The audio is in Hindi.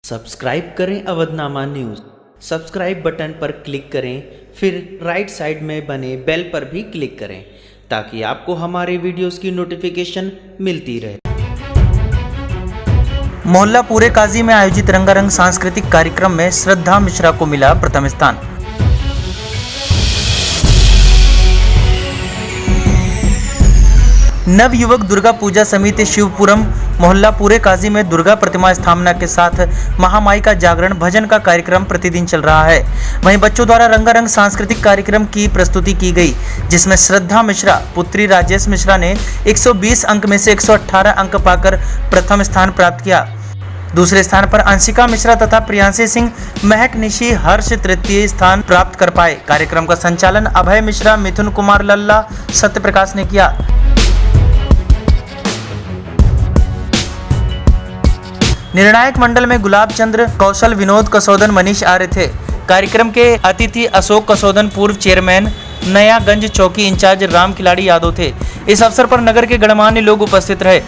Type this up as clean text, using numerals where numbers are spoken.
सब्सक्राइब करें अवधनामा न्यूज़। सब्सक्राइब बटन पर क्लिक करें, फिर राइट साइड में बने बेल पर भी क्लिक करें ताकि आपको हमारे वीडियोस की नोटिफिकेशन मिलती रहे। मोहल्ला पूरे काजी में आयोजित रंगारंग सांस्कृतिक कार्यक्रम में श्रद्धा मिश्रा को मिला प्रथम स्थान। नव युवक दुर्गा पूजा समिति शिवपुरम मोहल्ला पूरे काजी में दुर्गा प्रतिमा स्थापना के साथ महामाई का जागरण भजन का कार्यक्रम प्रतिदिन चल रहा है। वहीं बच्चों द्वारा रंगारंग सांस्कृतिक कार्यक्रम की प्रस्तुति की गई, जिसमें श्रद्धा मिश्रा पुत्री राजेश मिश्रा ने 120 अंक में से 118 अंक पाकर प्रथम स्थान प्राप्त किया। दूसरे स्थान पर अंशिका मिश्रा तथा प्रियांशी सिंह महक निशी हर्ष तृतीय स्थान प्राप्त कर पाए। कार्यक्रम का संचालन अभय मिश्रा, मिथुन कुमार लल्ला, सत्य प्रकाश ने किया। निर्णायक मंडल में गुलाब चंद्र कौशल, विनोद कसौदन, मनीष आर्य थे। कार्यक्रम के अतिथि अशोक कसौदन पूर्व चेयरमैन, नयागंज चौकी इंचार्ज राम खिलाड़ी यादव थे। इस अवसर पर नगर के गणमान्य लोग उपस्थित रहे।